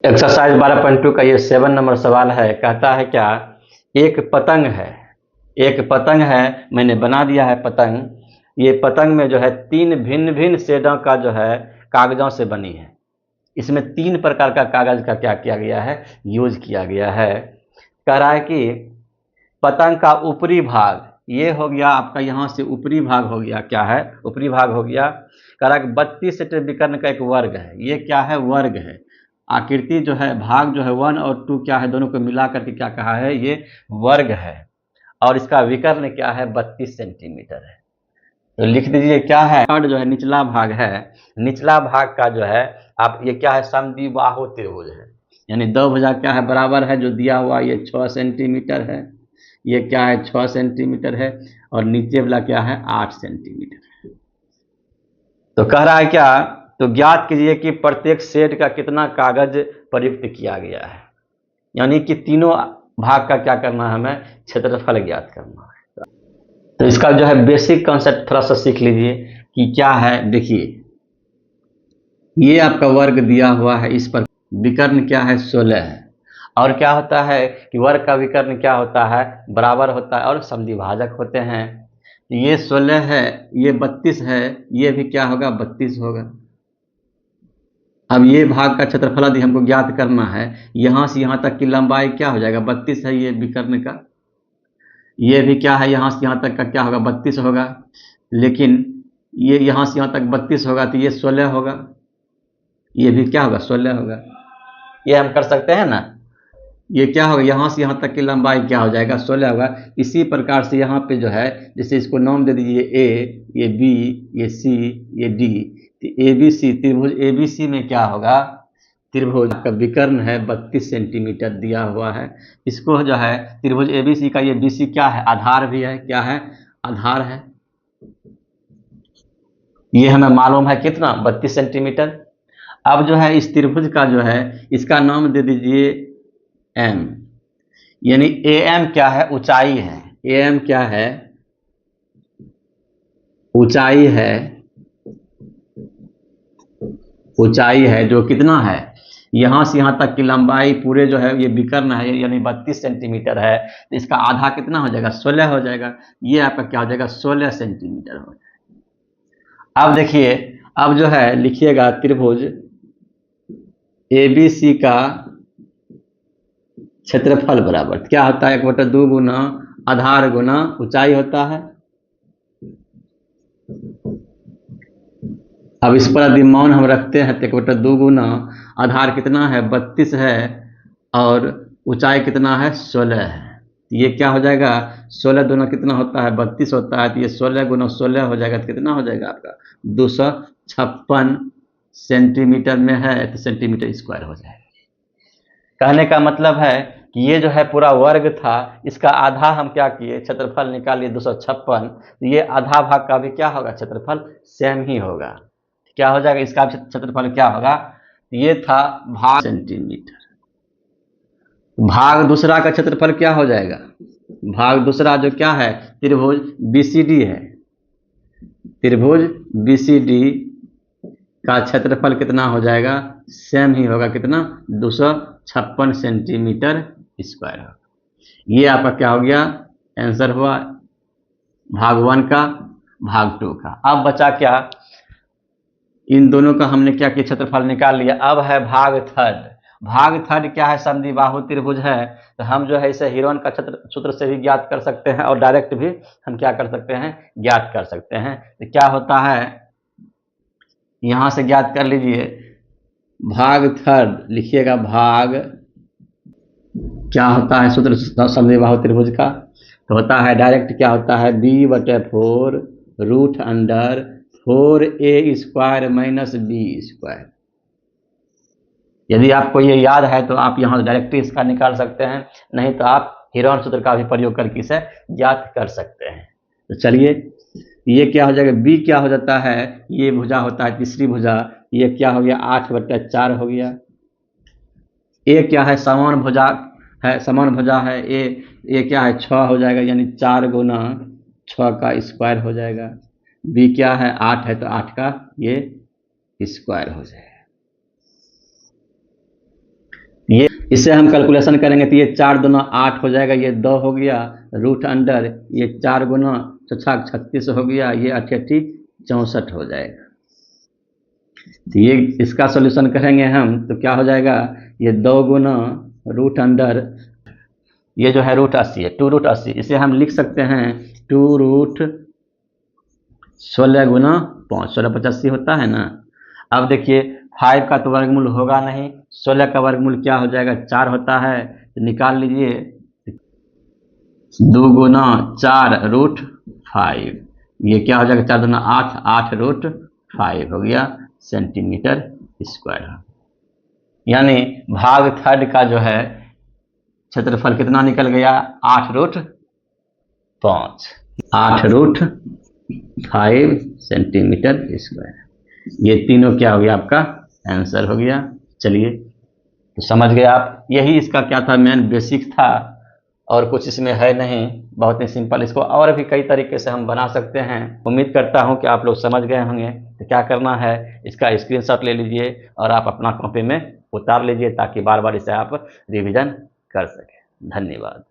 Exercise 12.2 का ये 7 number सवाल है। कहता है क्या, एक पतंग है। एक पतंग है, मैंने बना दिया है पतंग। ये पतंग में जो है 3 भिन्न भिन्न शेडों का जो है कागजों से बनी है। इसमें 3 प्रकार का कागज का क्या किया गया है, यूज किया गया है। कह रहा है कि पतंग का ऊपरी भाग ये हो गया आपका, यहाँ से ऊपरी भाग हो गया, क्या है, ऊपरी भाग हो गया। कह रहा है कि 32 सेंटीमीटर विकर्ण का एक वर्ग है। ये क्या है, वर्ग है। आकृति जो है, भाग जो है 1 और 2 क्या है, दोनों को मिला करके क्या कहा है, ये वर्ग है। और इसका विकर्ण क्या है, 32 सेंटीमीटर है। तो लिख दीजिए क्या है, थर्ड जो है निचला भाग है। निचला भाग का जो है आप, ये क्या है, समद्विबाहु त्रिभुज है। यानी दो भुजा क्या है, बराबर है। जो दिया हुआ ये 6 सेंटीमीटर है, ये क्या है 6 सेंटीमीटर है, और नीचे वाला क्या है 8 सेंटीमीटर। तो कह रहा है क्या, तो ज्ञात कीजिए कि प्रत्येक शेड का कितना कागज प्रयुक्त किया गया है। यानी कि तीनों भाग का क्या करना है, हमें क्षेत्रफल ज्ञात करना है। तो इसका जो है बेसिक कॉन्सेप्ट थोड़ा सा सीख लीजिए कि क्या है। देखिए ये आपका वर्ग दिया हुआ है, इस पर विकर्ण क्या है 16 है। और क्या होता है कि वर्ग का विकर्ण क्या होता है, बराबर होता है और समद्विभाजक होते हैं। ये 16 है, ये 32 है, ये भी क्या होगा 32 होगा। अब ये भाग का क्षेत्रफल यदि हमको ज्ञात करना है, यहाँ से यहाँ तक की लंबाई क्या हो जाएगा 32 है ये विकर्ण का। ये भी क्या है, यहाँ से यहाँ तक का क्या होगा 32 होगा। लेकिन ये यहाँ से यहाँ तक 32 होगा तो ये 16 होगा। ये भी क्या होगा 16 होगा। ये हम कर सकते हैं ना। ये क्या होगा, यहाँ से यहाँ तक की लंबाई क्या हो जाएगा 16 होगा। इसी प्रकार से यहाँ पे जो है, जैसे इसको नाम दे दीजिए ए, ये बी, ये सी, ये डी। तो ए बी सी, त्रिभुज ए बी सी में क्या होगा, त्रिभुज का विकर्ण है 32 सेंटीमीटर दिया हुआ है। इसको जो है त्रिभुज ए बी सी का, ये बी सी क्या है, आधार भी है। क्या है, आधार है। ये हमें मालूम है कितना, 32 सेंटीमीटर। अब जो है इस त्रिभुज का जो है, इसका नाम दे दीजिए एम। यानी ए एम क्या है, ऊंचाई है। ए एम क्या है, ऊंचाई है। ऊंचाई है जो कितना है, यहां से यहां तक की लंबाई पूरे जो है ये विकर्ण है, यानी 32 सेंटीमीटर है। तो इसका आधा कितना हो जाएगा, 16 हो जाएगा। ये आपका क्या हो जाएगा, 16 सेंटीमीटर हो जाएगा। अब देखिए, अब जो है लिखिएगा त्रिभुज ए बी सी का क्षेत्रफल बराबर क्या होता है, 1/2 गुना आधार गुना ऊंचाई होता है। अब इस पर यदि मान हम रखते हैं तो 1/2 गुना आधार कितना है 32 है, और ऊंचाई कितना है 16 है। ये क्या हो जाएगा, 16 दूना कितना होता है 32 होता है। तो ये 16 गुना 16 हो जाएगा, तो कितना हो जाएगा आपका 256 सेंटीमीटर में है, तो सेंटीमीटर स्क्वायर हो जाएगा। कहने का मतलब है कि ये जो है पूरा वर्ग था, इसका आधा हम क्या किए, क्षेत्रफल निकालिए 256। तो ये आधा भाग का भी क्या होगा, क्षेत्रफल सेम ही होगा। क्या हो जाएगा, इसका क्षेत्रफल क्या होगा, ये था भाग सेंटीमीटर। भाग दूसरा का क्षेत्रफल क्या हो जाएगा, भाग दूसरा जो क्या है, त्रिभुज बीसीडी है। त्रिभुज बीसीडी का क्षेत्रफल कितना हो जाएगा, सेम ही होगा, कितना 256 सेंटीमीटर स्क्वायर होगा। ये आपका क्या हो गया, आंसर हुआ भाग 1 का, भाग 2 का। अब बचा क्या, इन दोनों का हमने क्या किया, क्षेत्रफल निकाल लिया। अब है भाग थर्ड। भाग थर्ड क्या है, समद्विबाहु त्रिभुज है। तो हम जो है इसे हीरोन का सूत्र से भी ज्ञात कर सकते हैं, और डायरेक्ट भी हम क्या कर सकते हैं, ज्ञात कर सकते हैं। तो क्या होता है, यहां से ज्ञात कर लीजिए। भाग थर्ड लिखिएगा, भाग क्या होता है सूत्र समद्विबाहु त्रिभुज का, तो होता है डायरेक्ट क्या होता है, b/4 root under 4a square minus B square. यदि आपको ये याद है तो आप यहाँ डायरेक्ट इसका निकाल सकते हैं, नहीं तो आप हीरोन सूत्र का भी प्रयोग करके इसे ज्ञात कर सकते हैं। तो चलिए, ये क्या हो जाएगा, b क्या हो जाता है, ये भुजा होता है तीसरी भुजा, ये क्या हो गया 8/4 हो गया। a क्या है, समान भुजा है, समान भुजा है ए क्या है 6 हो जाएगा, यानी 4 गुना 6 का स्क्वायर हो जाएगा। बी क्या है 8 है, तो 8 का ये स्क्वायर हो जाएगा। ये इससे हम कैलकुलेशन करेंगे तो ये 4 दूना 8 हो जाएगा, ये 2 हो गया, रूट अंडर ये 4 गुना 36 हो गया, ये 88 64 हो जाएगा। तो ये इसका सॉल्यूशन करेंगे हम तो क्या हो जाएगा, ये 2 गुना रूट अंडर ये जो है रूट 80 है, 2 रूट 80, इसे हम लिख सकते हैं 2 रूट 16 गुना 5, 16 85 होता है ना। अब देखिए 5 का तो वर्गमूल होगा नहीं, 16 का वर्गमूल क्या हो जाएगा, 4 होता है, तो निकाल लीजिए 2 गुना 4 रूट 5, ये क्या हो जाएगा 4 दूना 8, 8 रूट 5 हो गया सेंटीमीटर स्क्वायर। यानी भाग थर्ड का जो है क्षेत्रफल कितना निकल गया, 8 रूट 5, 8 रूट 5 सेंटीमीटर स्क्वायर। ये तीनों क्या हो गया, आपका आंसर हो गया। चलिए तो समझ गए आप, यही इसका क्या था, मेन बेसिक था, और कुछ इसमें है नहीं, बहुत ही सिंपल। इसको और भी कई तरीके से हम बना सकते हैं। उम्मीद करता हूं कि आप लोग समझ गए होंगे। तो क्या करना है, इसका स्क्रीनशॉट ले लीजिए और आप अपना कॉपी में उतार लीजिए, ताकि बार बार इसे आप रिवीजन कर सकें। धन्यवाद।